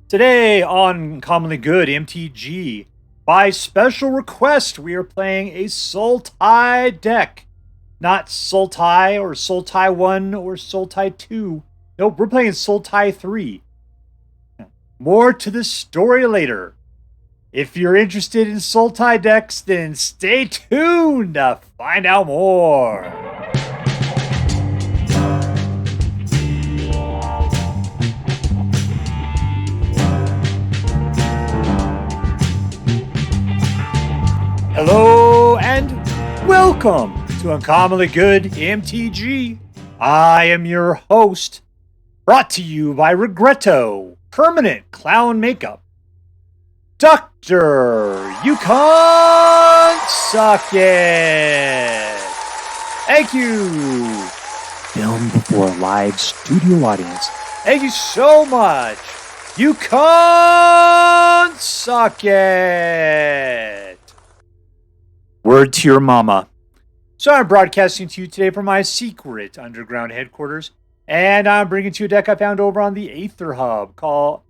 Today on Commonly Good MTG, by special request, we are playing a SULTAI deck. Not SULTAI or SULTAI 1 or SULTAI 2. Nope, we're playing SULTAI 3. More to the story later. If you're interested in SULTAI decks, then stay tuned to find out more. Hello and welcome to Uncommonly Good MTG. I am your host, brought to you by Regretto Permanent Clown Makeup. Dr. You Can't Suck It. Thank you. Film before a live studio audience. Thank you so much. You can't suck it. Word to your mama. So I'm broadcasting to you today from my secret underground headquarters, and I'm bringing to you a deck I found over on the Aether Hub called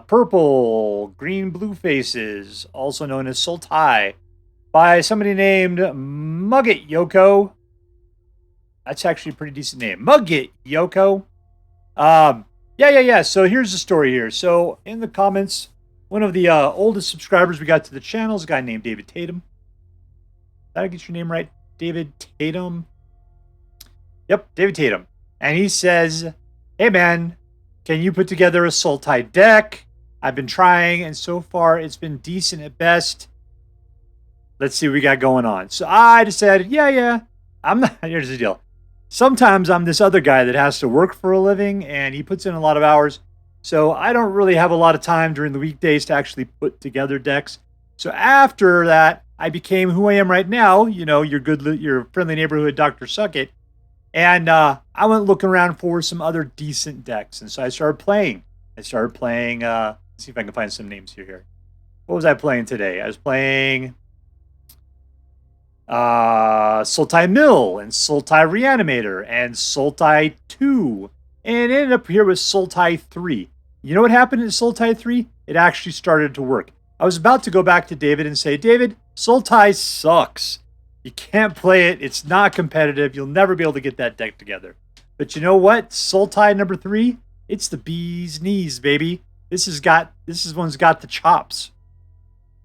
Purple Green Blue Faces, also known as SULTAI, by somebody named mugityoko. That's actually a pretty decent name, mugityoko. Yeah. So here's the story here. So in the comments, one of the oldest subscribers we got to the channel is a guy named David Tatum. Did I get your name right? David Tatum? Yep, David Tatum. And he says, hey man, can you put together a SULTAI deck? I've been trying, and so far it's been decent at best. Let's see what we got going on. So I decided, yeah. I'm not, here's the deal. Sometimes I'm this other guy that has to work for a living, and he puts in a lot of hours. So I don't really have a lot of time during the weekdays to actually put together decks. So after that, I became who I am right now. You know, your friendly neighborhood Dr. Suckit. And I went looking around for some other decent decks. And so I started playing. Let's see if I can find some names here. What was I playing today? I was playing SULTAI Mill and SULTAI Reanimator and SULTAI 2. And ended up here with SULTAI 3. You know what happened in SULTAI 3? It actually started to work. I was about to go back to David and say, David, SULTAI sucks. You can't play it. It's not competitive. You'll never be able to get that deck together. But you know what? SULTAI number 3, it's the bee's knees, baby. This one's got the chops.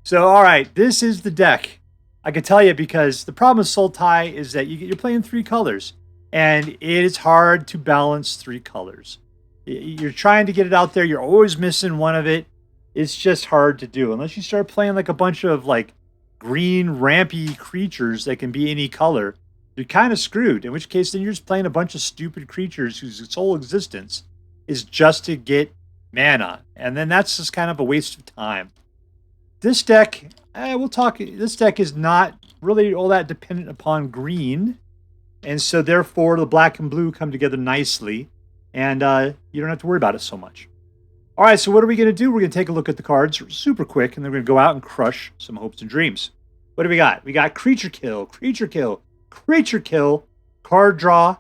So, all right, this is the deck. I can tell you because the problem with SULTAI is that you're playing 3 colors. And it is hard to balance 3 colors. You're trying to get it out there. You're always missing one of it. It's just hard to do. Unless you start playing like a bunch of like green rampy creatures that can be any color, you're kind of screwed. In which case, then you're just playing a bunch of stupid creatures whose sole existence is just to get mana. And then that's just kind of a waste of time. This deck, this deck is not really all that dependent upon green. And so, therefore, the black and blue come together nicely, and you don't have to worry about it so much. All right, so what are we going to do? We're going to take a look at the cards super quick, and then we're going to go out and crush some hopes and dreams. What do we got? We got creature kill, card draw,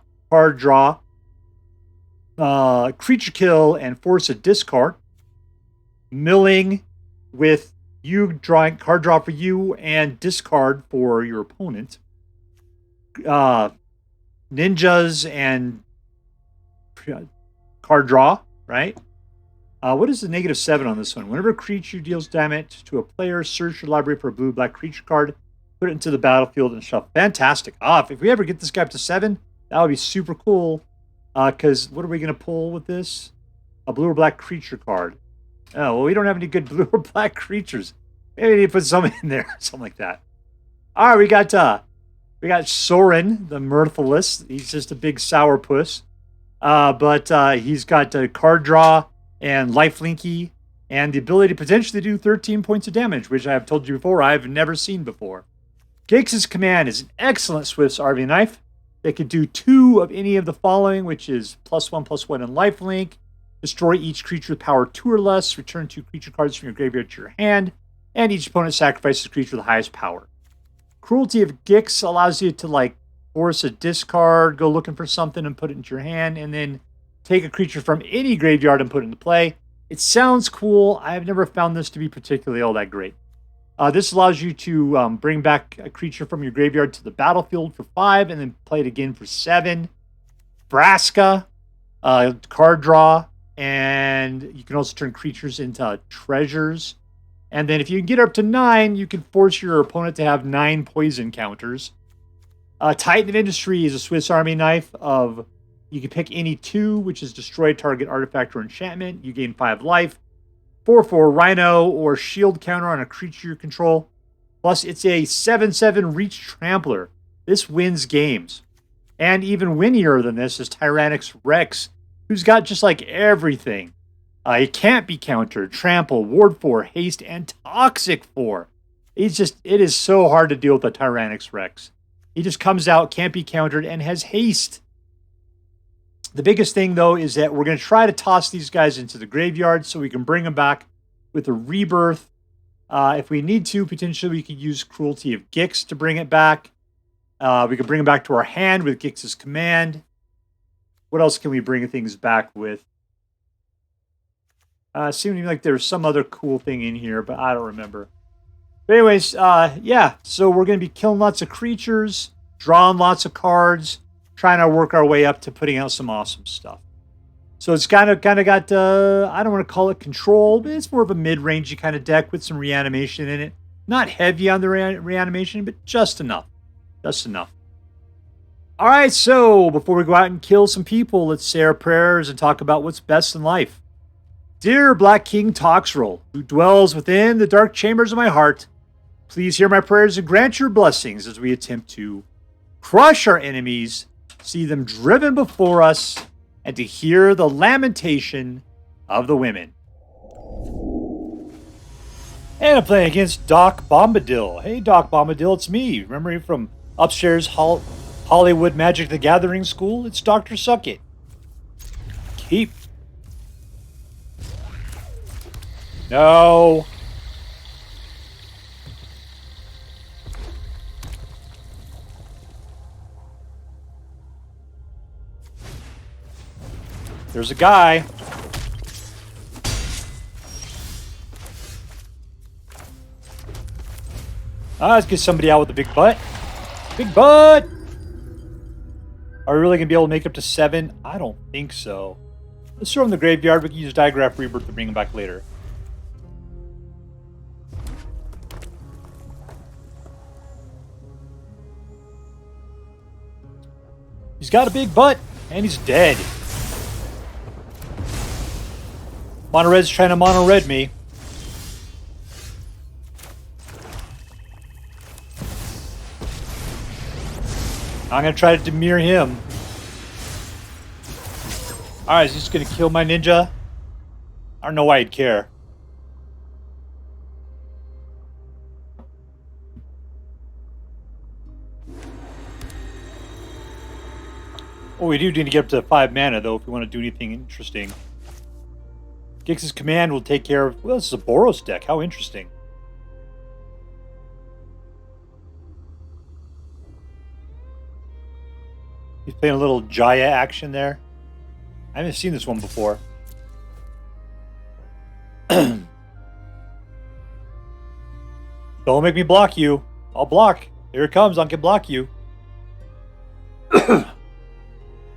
creature kill, and force a discard. Milling with you drawing card draw for you and discard for your opponent. Ninjas and card draw, right? What is the -7 on this one? Whenever a creature deals damage to a player, search your library for a blue-black creature card, put it into the battlefield, and shuffle. Fantastic. If we ever get this guy up to 7, that would be super cool. Because what are we going to pull with this? A blue or black creature card. Oh, well, we don't have any good blue or black creatures. Maybe we need to put some in there, something like that. All right, we got Sorin the Mirthless. He's just a big sourpuss. But he's got card draw and lifelinky and the ability to potentially do 13 points of damage, which I have told you before I've never seen before. Gix's command is an excellent Swift's RV knife. They can do 2 of any of the following, which is +1/+1 and lifelink. Destroy each creature with power 2 or less. Return 2 creature cards from your graveyard to your hand. And each opponent sacrifices a creature with the highest power. Cruelty of Gix allows you to force a discard, go looking for something and put it into your hand, and then take a creature from any graveyard and put it into play. It sounds cool. I've never found this to be particularly all that great. This allows you to bring back a creature from your graveyard to the battlefield for 5 and then play it again for 7. Vraska, card draw, and you can also turn creatures into treasures. And then if you can get up to 9, you can force your opponent to have 9 poison counters. Titan of Industry is a Swiss Army knife of, you can pick any 2, which is destroy target artifact or enchantment. You gain 5 life. 4/4 Rhino or shield counter on a creature you control. Plus, it's a 7/7 Reach Trampler. This wins games. And even winnier than this is Tyrranax Rex, who's got just like everything. It can't be countered, trample, ward 4, haste, and toxic 4. It is so hard to deal with the Tyrranax Rex. He just comes out, can't be countered, and has haste. The biggest thing, though, is that we're going to try to toss these guys into the graveyard so we can bring them back with a rebirth. If we need to, potentially we could use Cruelty of Gix to bring it back. We can bring them back to our hand with Gix's command. What else can we bring things back with? Seems like there's some other cool thing in here, but I don't remember. But anyways, yeah, so we're going to be killing lots of creatures, drawing lots of cards, trying to work our way up to putting out some awesome stuff. So it's kind of got, I don't want to call it control, but it's more of a mid-rangey kind of deck with some reanimation in it. Not heavy on the reanimation, but just enough. Just enough. All right, so before we go out and kill some people, let's say our prayers and talk about what's best in life. Dear Black King Toxrill, who dwells within the dark chambers of my heart, please hear my prayers and grant your blessings as we attempt to crush our enemies, see them driven before us, and to hear the lamentation of the women. And I'm playing against docbombadil. Hey, docbombadil, it's me. Remember me from upstairs Hollywood Magic the Gathering School? It's Dr. Suckit. Keep. No. There's a guy. Let's get somebody out with a big butt. Big butt! Are we really going to be able to make it up to 7? I don't think so. Let's throw him in the graveyard. We can use Diregraf Rebirth to bring him back later. He's got a big butt, and he's dead. Mono Red's trying to mono red me. I'm going to try to demure him. Alright, is he just going to kill my ninja? I don't know why he'd care. Oh, we do need to get up to 5 mana, though, if we want to do anything interesting. Gix's command will take care of... Well, this is a Boros deck. How interesting. He's playing a little Jaya action there. I haven't seen this one before. Don't make me block you. I'll block. Here it comes. I can block you.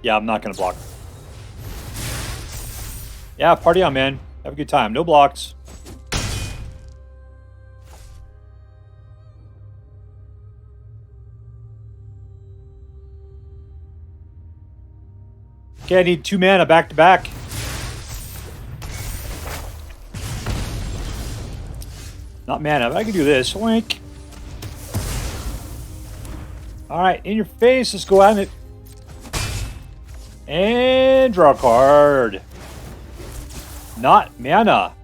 Yeah, I'm not going to block. Yeah, party on, man. Have a good time. No blocks. Okay, I need 2 mana back to back. Not mana, but I can do this. Wink. Alright, in your face. Let's go at it. And draw a card. Not mana.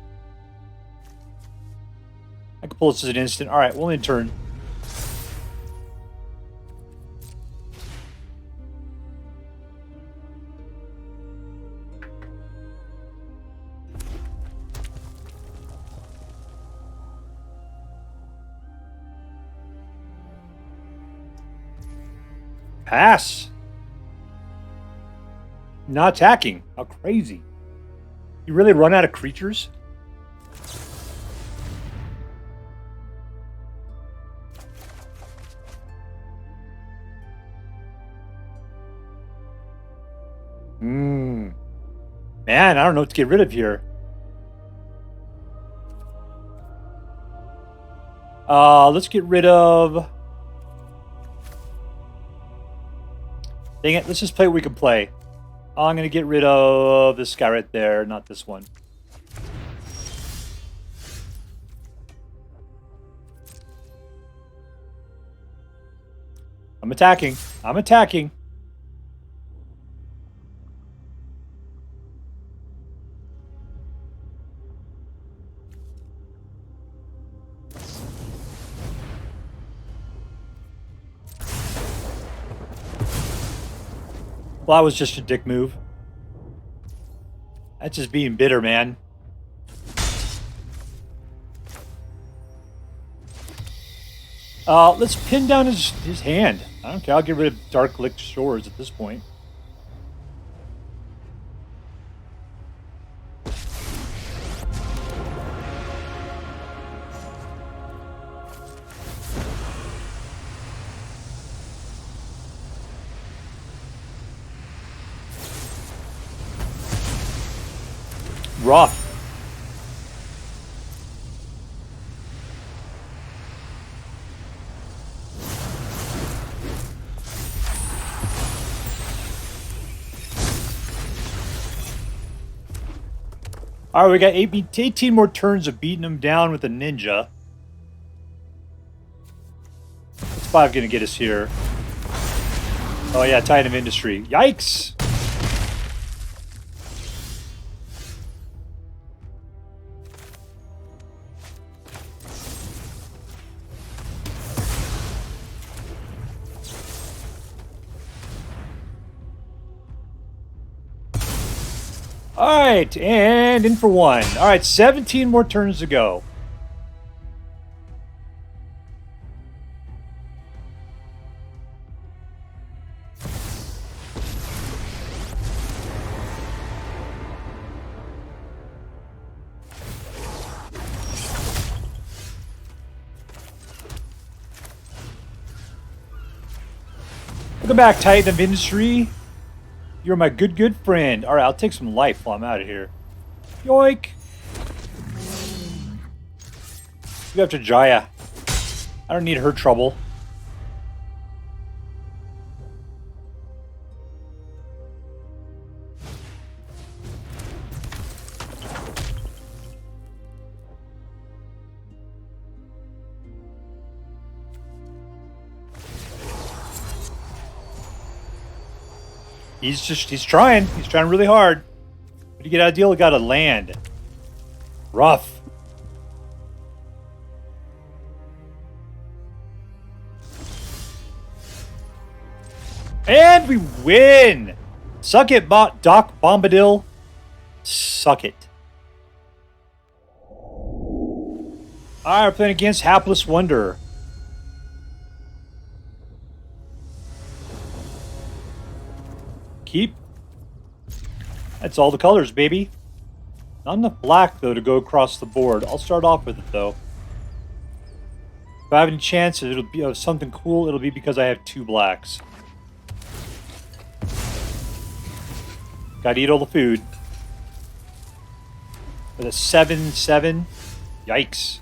I can pull this as an instant. Alright, we'll end turn. Pass. Not attacking. How crazy. You really run out of creatures? Man, I don't know what to get rid of here. Let's get rid of... Dang it, let's just play what we can play. I'm going to get rid of this guy right there, not this one. I'm attacking. I'm attacking. Well, that was just a dick move. That's just being bitter, man. Let's pin down his hand. I don't care. I'll get rid of Darkslick Shores at this point. Rough. All right, we got 18 more turns of beating him down with a ninja. What's 5 going to get us here? Oh yeah, Titan of Industry. Yikes! Alright, and in for 1. Alright, 17 more turns to go. Welcome back, Titan of Industry. You're my good friend. Alright, I'll take some life while I'm out of here. Yoink! Go after Jaya. I don't need her trouble. He's trying. He's trying really hard. But to get out of deal, got to land. Rough. And we win! Suck it, docbombadil. Suck it. Alright, we're playing against Hapless Wonder. Keep. That's all the colors, baby. Not enough black, though, to go across the board. I'll start off with it, though. If I have any chance it'll be something cool, it'll be because I have 2 blacks. Gotta eat all the food. With a 7/7. Yikes.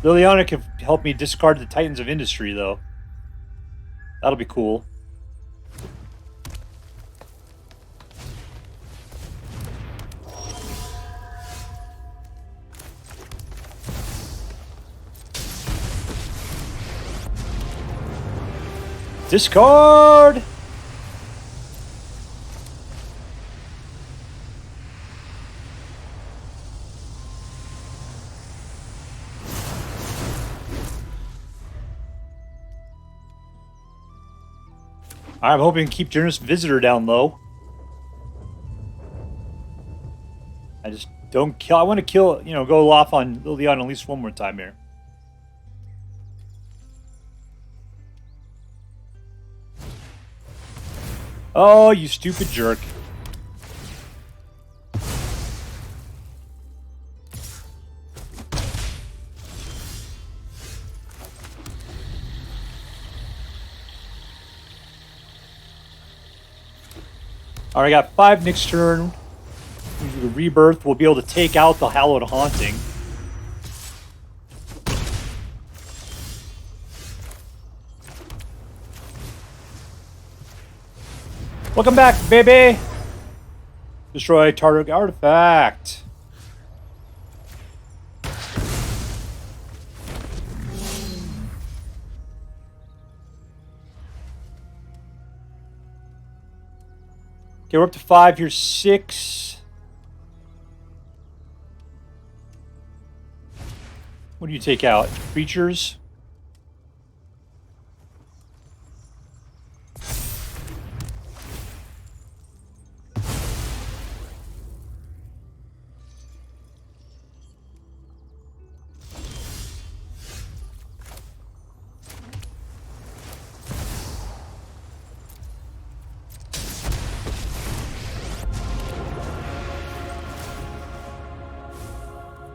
Liliana can help me discard the Titans of Industry, though. That'll be cool. Discard! I'm hoping to keep Generous Visitor down low. I just don't kill. I want to kill, go off on Liliana at least one more time here. Oh, you stupid jerk. Alright, I got 5 next turn. The Rebirth will be able to take out the Hallowed Haunting. Welcome back, baby! Destroy Target Artifact. Okay, we're up to 5. Here's 6. What do you take out? Creatures?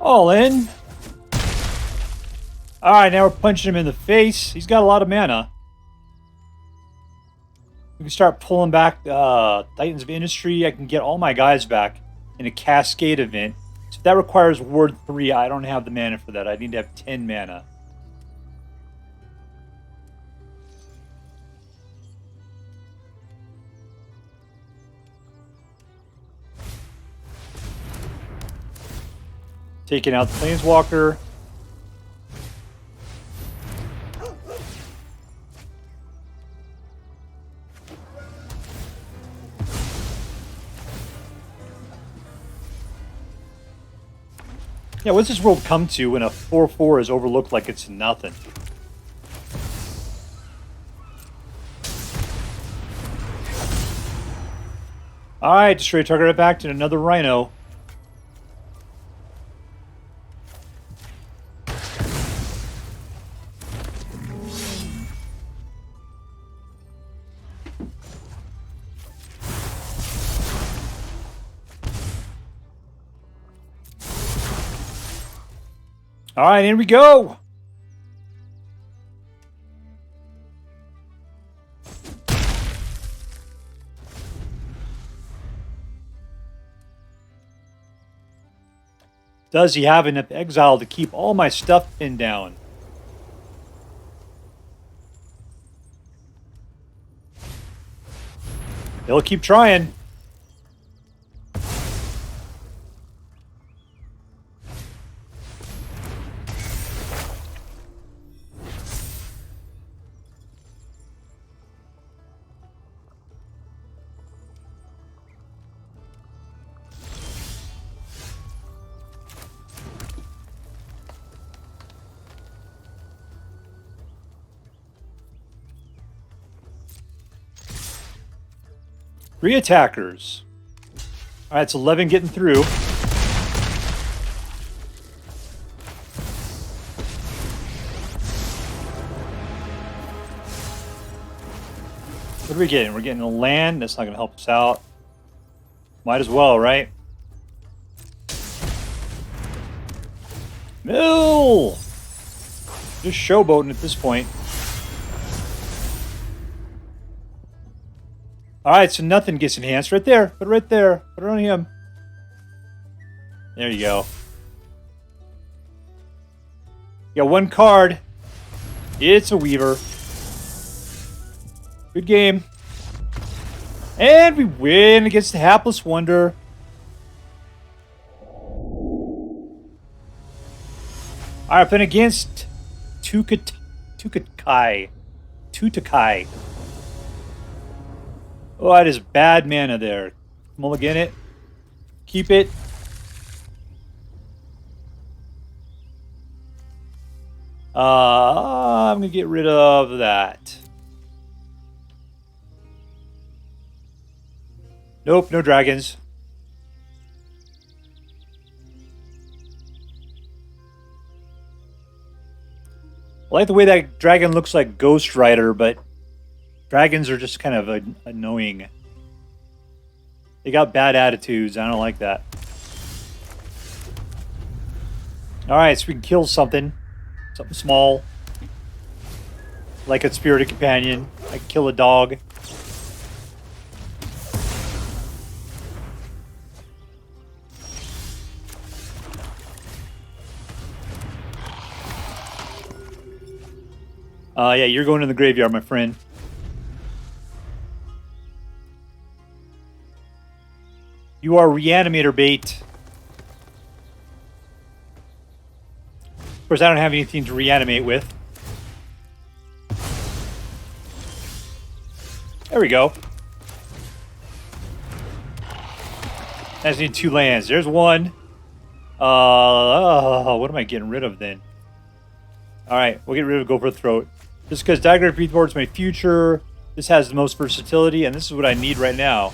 All in. Alright, now we're punching him in the face. He's got a lot of mana. We can start pulling back Titans of Industry. I can get all my guys back in a Cascade event. So that requires Ward 3. I don't have the mana for that. I need to have 10 mana. Taking out the Planeswalker. Yeah, what's this world come to when a 4/4 is overlooked like it's nothing? Alright, destroy target artifact and another Rhino. All right, here we go. Does he have enough exile to keep all my stuff pinned down? He'll keep trying. Three attackers. All right, it's 11 getting through. What are we getting? We're getting a land. That's not going to help us out. Might as well, right? Mill! Just showboating at this point. Alright, so nothing gets enhanced. Right there. Put it right there. Put it on him. There you go. You got one card. It's a Weaver. Good game. And we win against the Hapless Wonder. Alright, playing against Tutakai. Oh, that is bad mana there. Mulligan it. Keep it. I'm going to get rid of that. Nope, no dragons. I like the way that dragon looks like Ghost Rider, but dragons are just kind of annoying. They got bad attitudes. I don't like that. Alright, so we can kill something. Something small. Like a spirited companion. I can kill a dog. Yeah, you're going to the graveyard, my friend. You are reanimator bait. Of course, I don't have anything to reanimate with. There we go. I just need 2 lands. There's one. What am I getting rid of then? Alright, we'll get rid of Go for the Throat. Just because Diregraf Rebirth is my future. This has the most versatility, and this is what I need right now.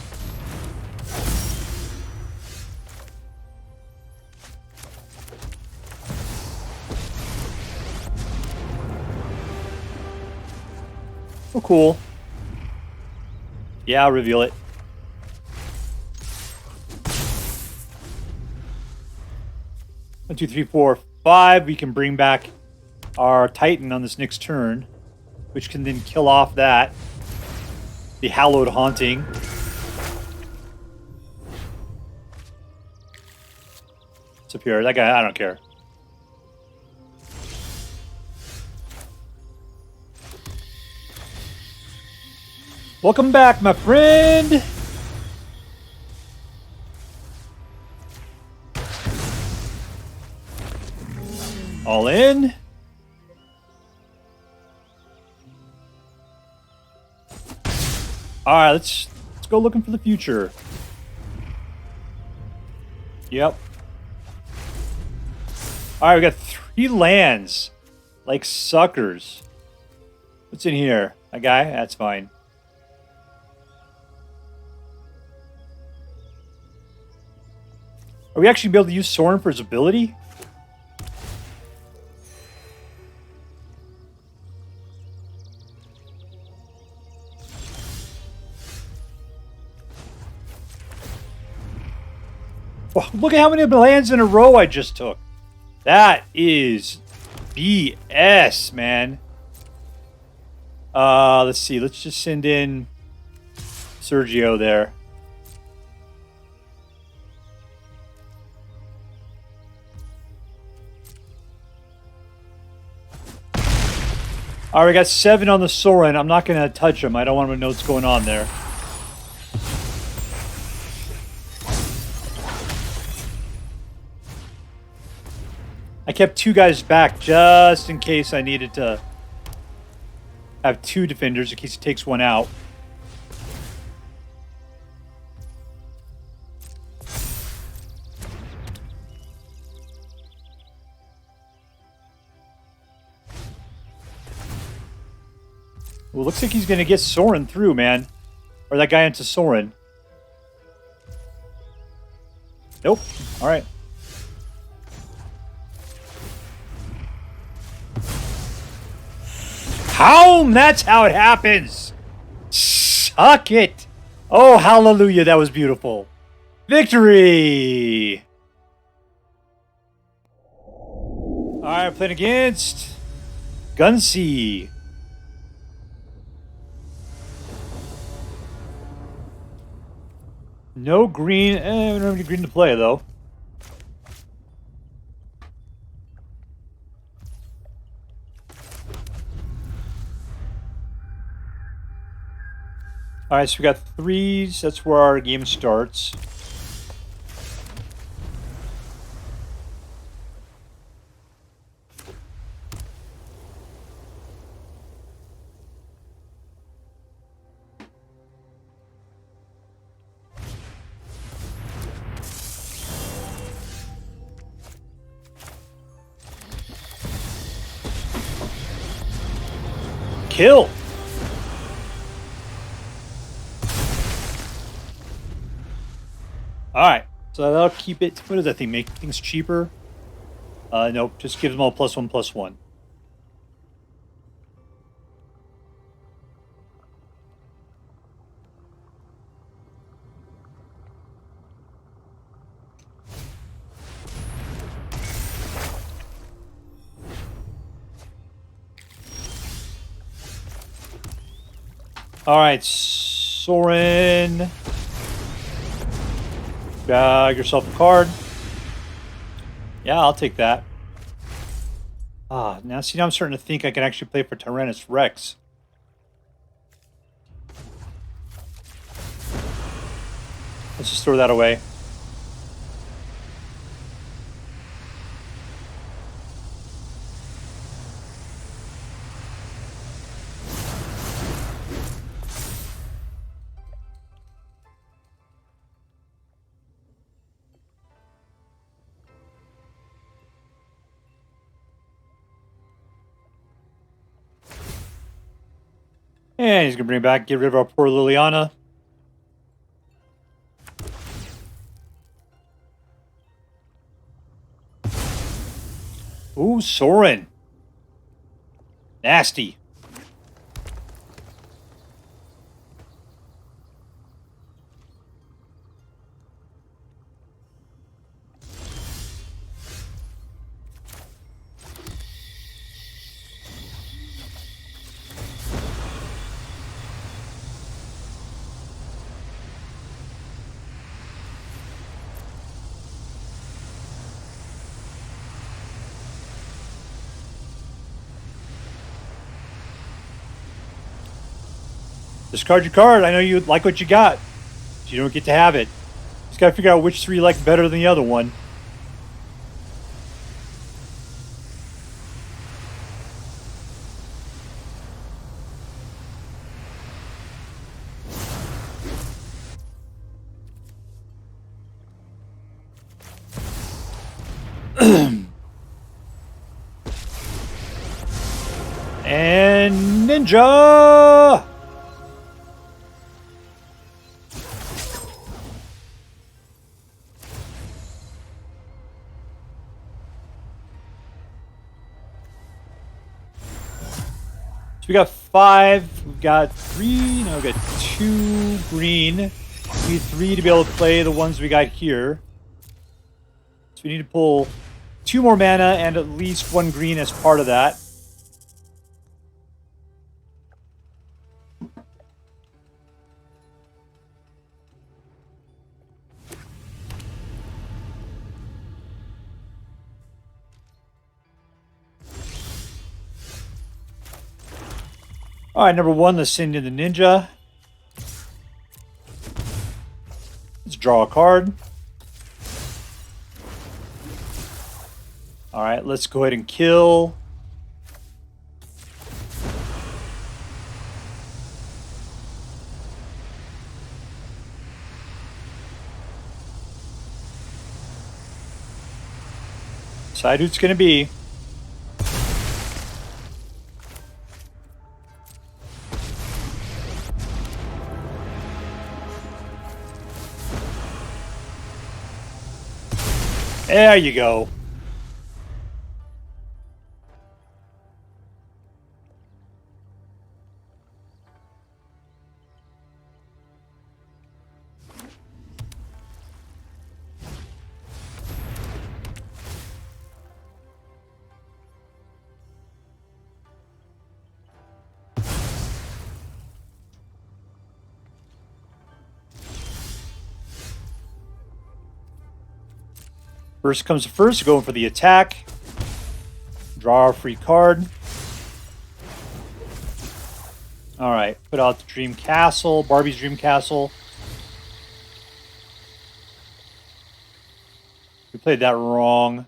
Oh, cool. Yeah, I'll reveal it. One, two, three, four, 5. We can bring back our Titan on this next turn, which can then kill off that. The Hallowed Haunting. What's up here? That guy, I don't care. Welcome back, my friend! All in. Alright, let's go looking for the future. Yep. Alright, we got 3 lands. Like suckers. What's in here? A guy? That's fine. Are we actually be able to use Sorin for his ability? Oh, look at how many lands in a row I just took. That is BS, man. Let's see. Let's just send in Sergio there. Alright, we got 7 on the Sorin. I'm not going to touch him. I don't want him to know what's going on there. I kept 2 guys back just in case I needed to have 2 defenders in case he takes one out. Well, looks like he's going to get Sorin through, man. Or that guy into Sorin. Nope. All right. Home! That's how it happens! Suck it! Oh, hallelujah, that was beautiful. Victory! Alright, playing against Gunsey. No green. We don't have any green to play, though. Alright, so we got 3s. That's where our game starts. Kill! Alright, so that'll keep it. What does that thing make things cheaper? Nope, just gives them all +1/+1. Alright, Sorin. Bag yourself a card. Yeah, I'll take that. Ah, now see, now I'm starting to think I can actually play for Tyrranax Rex. Let's just throw that away. And he's going to bring back, get rid of our poor Liliana. Ooh, Sorin. Nasty. Discard your card. I know you like what you got. So you don't get to have it. Just gotta figure out which three you like better than the other one. And Ninja! So we got 5, we've got 3, now we've got 2 green. We need 3 to be able to play the ones we got here. So we need to pull 2 more mana and at least 1 green as part of that. Alright, number 1, let's send in the Ninja. Let's draw a card. Alright, let's go ahead and kill. Decide who it's going to be. There you go. First comes to first, going for the attack. Draw a free card. Alright, put out the Dream Castle, Barbie's Dream Castle. We played that wrong.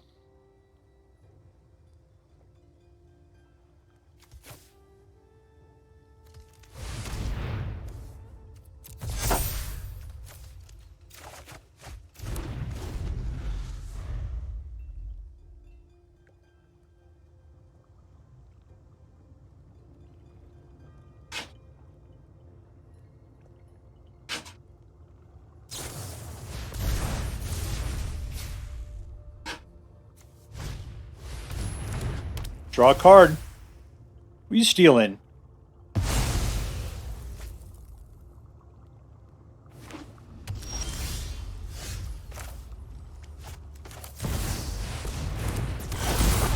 Draw a card. What are you stealing?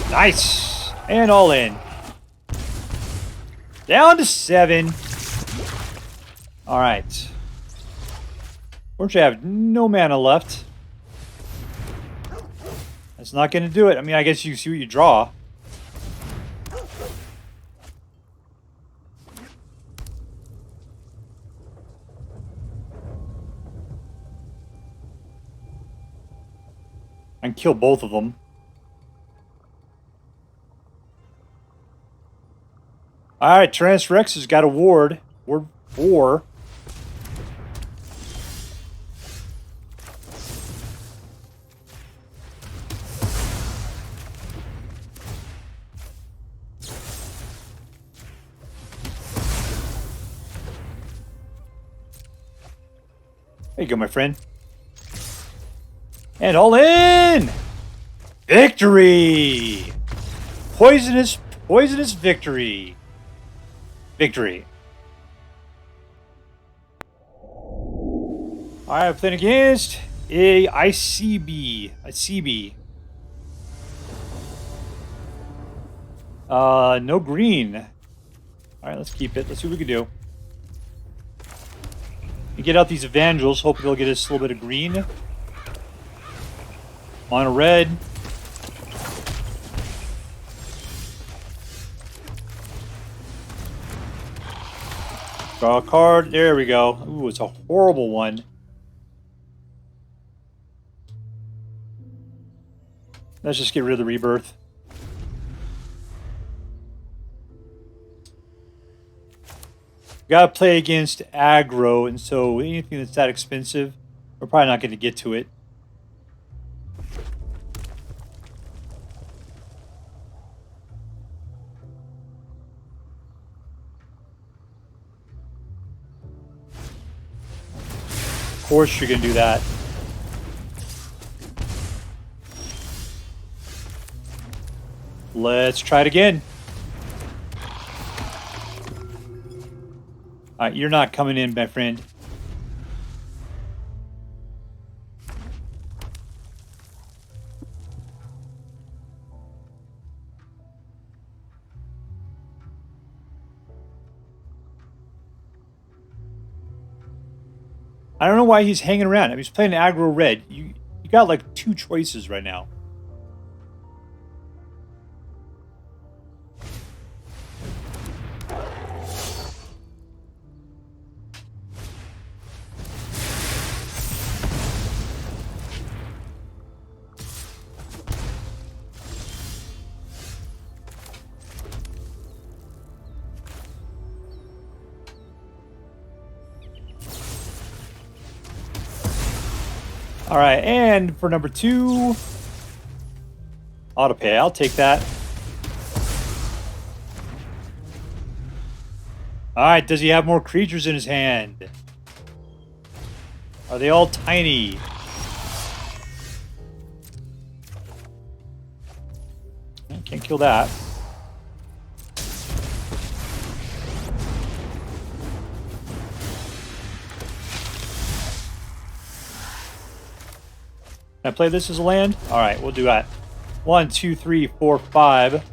Nice. And all in. Down to 7. Alright. Unfortunately, I have no mana left. That's not going to do it. I mean, I guess you see what you draw. I can kill both of them. Alright, Tyrranax Rex has got a ward. Ward 4. There you go, my friend. And all in! Victory! Poisonous victory. Victory. Alright, I'm playing against a ICB. A CB. No green. Alright, let's keep it. Let's see what we can do. We get out these Evangels, hoping they'll get us a little bit of green. On a red. Draw a card. There we go. Ooh, it's a horrible one. Let's just get rid of the Rebirth. Gotta play against aggro, and so anything that's that expensive, we're probably not going to get to it. Of course you're going to do that. Let's try it again. Alright, you're not coming in, my friend. I don't know why he's hanging around. I mean, he's playing aggro red. You got like 2 choices right now. Alright, and for number 2, auto pay. I'll take that. Alright, does he have more creatures in his hand? Are they all tiny? I can't kill that. Can I play this as a land? Alright, we'll do that. 1, 2, 3, 4, 5.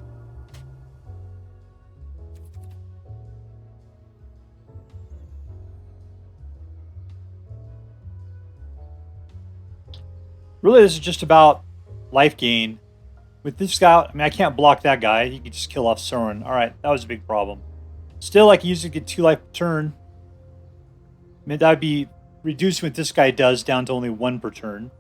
Really, this is just about life gain. With this guy, I mean, I can't block that guy. He can just kill off Sorin. Alright, that was a big problem. Still, I can usually get 2 life per turn. I mean, that would be reducing what this guy does down to only 1 per turn.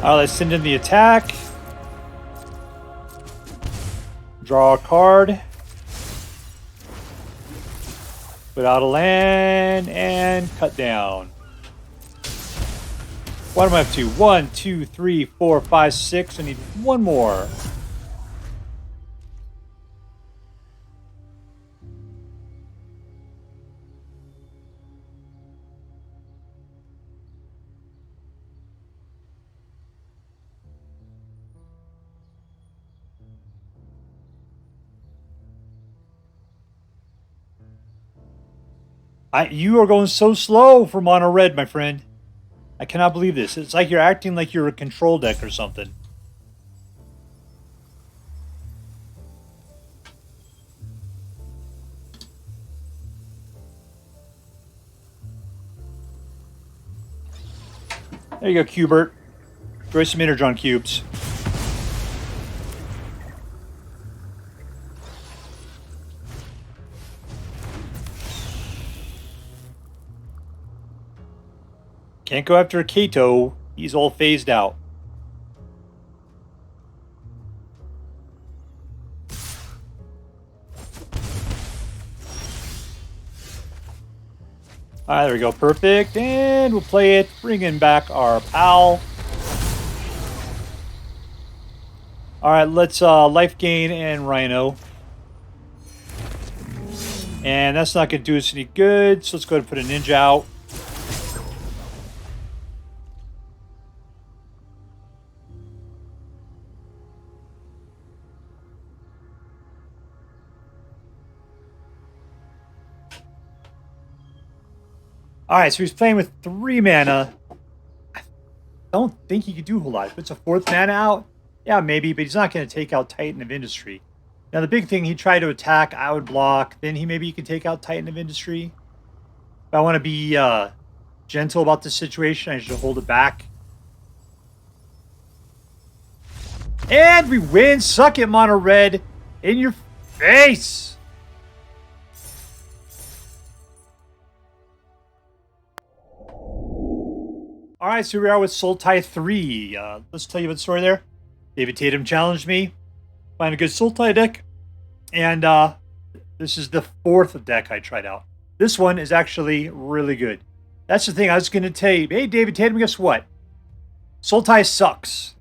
Alright, let's send in the attack. Draw a card. Put out a land and cut down. What am I up to? 1, 2, 3, 4, 5, 6. I need 1 more. You are going so slow for mono red, my friend. I cannot believe this. It's like you're acting like you're a control deck or something. There you go, Cubert. Throw some Energon cubes. Can't go after Kaito. He's all phased out. Alright, there we go. Perfect. And we'll play it, bringing back our pal. Alright, let's life gain and Rhino. And that's not going to do us any good, so let's go ahead and put a ninja out. Alright, so he's playing with 3 mana. I don't think he could do a whole lot. If it's a 4th mana out, yeah, maybe, but he's not going to take out Titan of Industry. Now, the big thing, he tried to attack, I would block, then maybe he could take out Titan of Industry. If I want to be gentle about this situation, I should hold it back. And we win! Suck it, mono red! In your face! Alright, so here we are with Sultai 3. Let's tell you about the story there. David Tatum challenged me. Find a good Sultai deck. And this is the 4th deck I tried out. This one is actually really good. That's the thing I was going to tell you. Hey, David Tatum, guess what? Sultai sucks.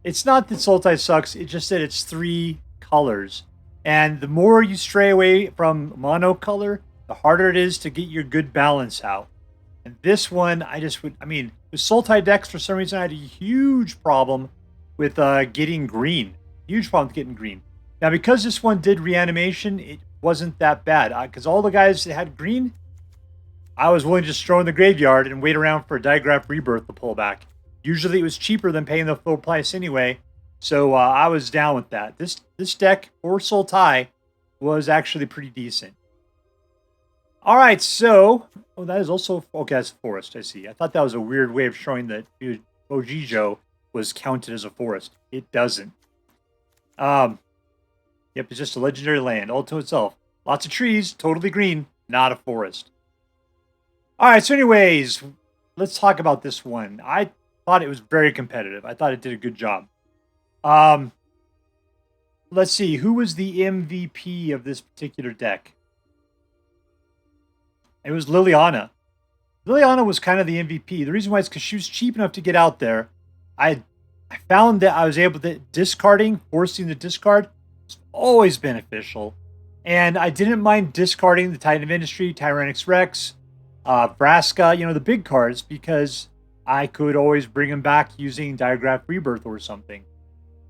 It's not that Sultai sucks. It's just that it's 3 colors. And the more you stray away from monocolor, the harder it is to get your good balance out. And this one, with Sultai decks, for some reason, I had a huge problem with getting green. Huge problem with getting green. Now, because this one did reanimation, it wasn't that bad. Because all the guys that had green, I was willing to just throw in the graveyard and wait around for a Diregraf Rebirth to pull back. Usually it was cheaper than paying the full price anyway. So I was down with that. This deck for Sultai was actually pretty decent. All right, so... Oh, that is also... Okay, that's a forest, I see. I thought that was a weird way of showing that Boseiju was counted as a forest. It doesn't. Yep, it's just a legendary land, all to itself. Lots of trees, totally green, not a forest. All right, so anyways, let's talk about this one. I thought it was very competitive. I thought it did a good job. Let's see, who was the MVP of this particular deck? It was Liliana. Liliana was kind of the MVP. The reason why is because she was cheap enough to get out there. I found that I was able to... forcing the discard was always beneficial. And I didn't mind discarding the Titan of Industry, Tyrranax Rex, Vraska, the big cards, because I could always bring them back using Diregraf Rebirth or something.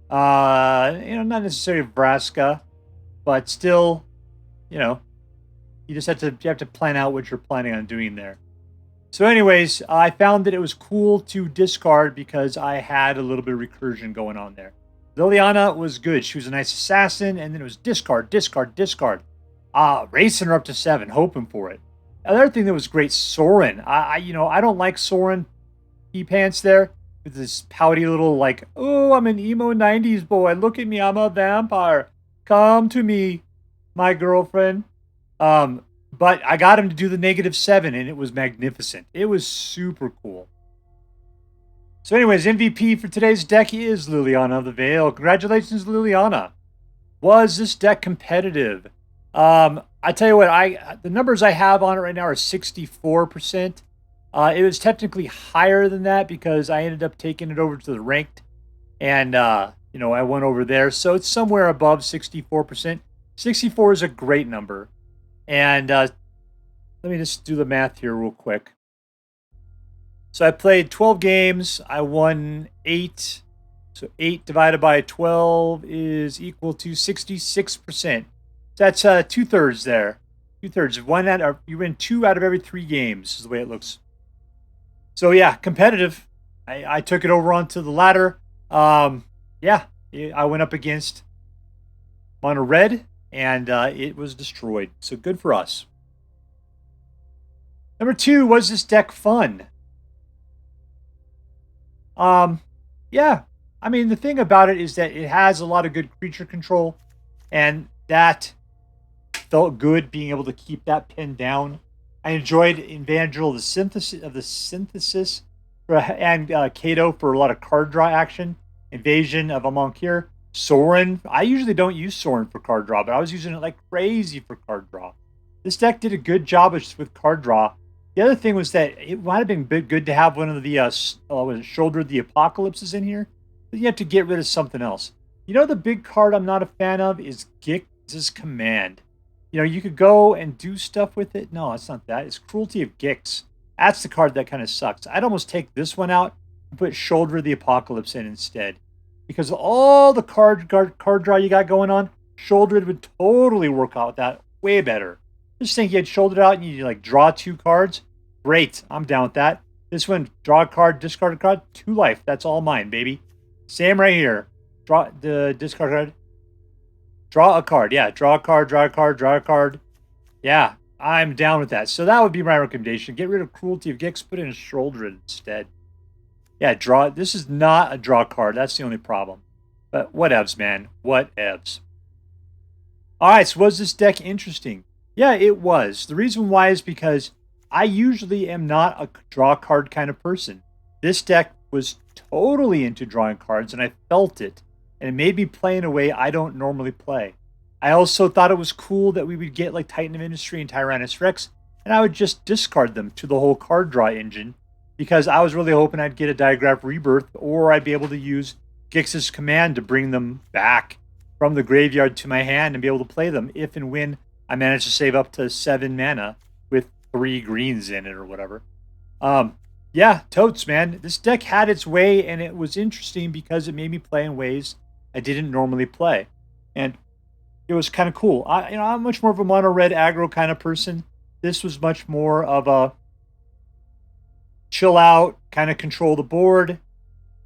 Not necessarily Vraska, but still, you just have to plan out what you're planning on doing there. So anyways, I found that it was cool to discard because I had a little bit of recursion going on there. Liliana was good. She was a nice assassin, and then it was discard, discard, discard. Racing her up to 7, hoping for it. Another thing that was great, Sorin. I don't like Sorin pants there with this pouty little oh, I'm an emo 90s boy. Look at me, I'm a vampire. Come to me, my girlfriend. But I got him to do the -7, and it was magnificent. It was super cool. So anyways, MVP for today's deck is Liliana of the Veil. Congratulations, Liliana. Was this deck competitive? I tell you what, the numbers I have on it right now are 64%. It was technically higher than that because I ended up taking it over to the ranked, and I went over there. So it's somewhere above 64%. 64 is a great number. And let me just do the math here real quick. So I played 12 games. I won 8. So 8 divided by 12 is equal to 66%. That's 2/3 there. 2/3. You win 2 out of every 3 games is the way it looks. So yeah, competitive. I took it over onto the ladder. Yeah, I went up against mono red, and it was destroyed. So good for us. Number 2, was this deck fun? Yeah. I mean, the thing about it is that it has a lot of good creature control, and that felt good being able to keep that pinned down. I enjoyed Evangel of the Synthesis and Kaito for a lot of card draw action. Invasion of Amonkhet. Sorin. I usually don't use Sorin for card draw, but I was using it like crazy for card draw. This deck did a good job with card draw. The other thing was that it might have been good to have one of the Sheoldred the Apocalypses in here, but you have to get rid of something else. You know, the big card I'm not a fan of is Gix's Command. You know, you could go and do stuff with it. No, it's not that. It's Cruelty of Gix. That's the card that kind of sucks. I'd almost take this one out and put Sheoldred the Apocalypse in instead. Because of all the card draw you got going on, Sheoldred would totally work out with that way better. Just think you had Sheoldred out and you like draw 2 cards. Great, I'm down with that. This one, draw a card, discard a card, 2 life. That's all mine, baby. Same right here. Draw the discard card. Draw a card. Yeah, draw a card, draw a card, draw a card. Yeah, I'm down with that. So that would be my recommendation. Get rid of Cruelty of Gix, put in a Sheoldred instead. Yeah, draw. This is not a draw card. That's the only problem. But whatevs, man. Whatevs. Alright, so was this deck interesting? Yeah, it was. The reason why is because I usually am not a draw card kind of person. This deck was totally into drawing cards, and I felt it. And it made me play in a way I don't normally play. I also thought it was cool that we would get like Titan of Industry and Tyrranax Rex, and I would just discard them to the whole card draw engine, because I was really hoping I'd get a Diregraf Rebirth, or I'd be able to use Gix's Command to bring them back from the graveyard to my hand and be able to play them if and when I manage to save up to 7 mana with 3 greens in it or whatever. Yeah, totes, man. This deck had its way, and it was interesting because it made me play in ways I didn't normally play. And it was kind of cool. I'm much more of a mono red aggro kind of person. This was much more of a chill out, kind of control the board,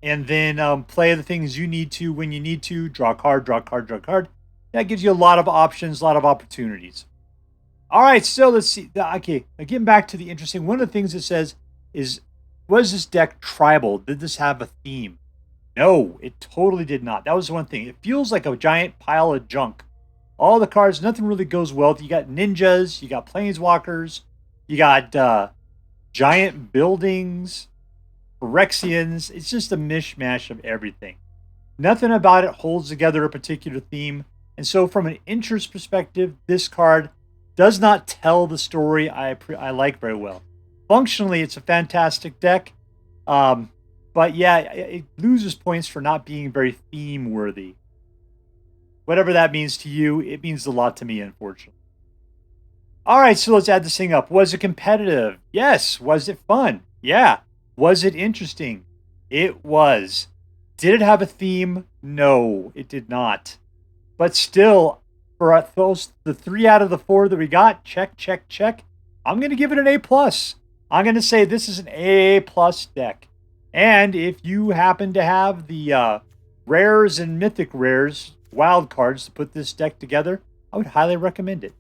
and then play the things you need to when you need to. Draw a card, draw a card, draw a card. That gives you a lot of options, a lot of opportunities. All right, so let's see. Okay, getting back to the interesting, one of the things it says is, was this deck tribal? Did this have a theme? No, it totally did not. That was one thing. It feels like a giant pile of junk. All the cards, nothing really goes well. You got ninjas, you got planeswalkers, you got giant buildings, Phyrexians. It's just a mishmash of everything. Nothing about it holds together a particular theme. And so from an interest perspective, this card does not tell the story I like very well. Functionally, it's a fantastic deck. But yeah, it loses points for not being very theme-worthy. Whatever that means to you, it means a lot to me, unfortunately. All right, so let's add this thing up. Was it competitive? Yes. Was it fun? Yeah. Was it interesting? It was. Did it have a theme? No, it did not. But still, for the 3 out of the 4 that we got, check, check, check. I'm going to give it an A+. I'm going to say this is an A+ deck. And if you happen to have the rares and mythic rares, wild cards to put this deck together, I would highly recommend it.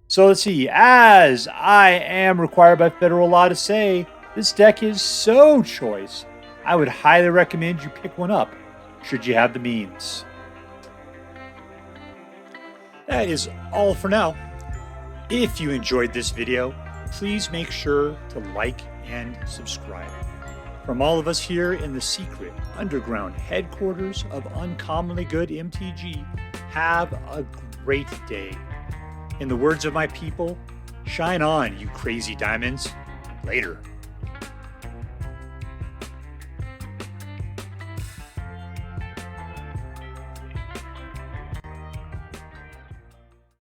So let's see. As I am required by federal law to say, this deck is so choice. I would highly recommend you pick one up, should you have the means. That is all for now. If you enjoyed this video, please make sure to like and subscribe. From all of us here in the secret underground headquarters of Uncommonly Good MTG, have a great day. In the words of my people, shine on, you crazy diamonds. Later.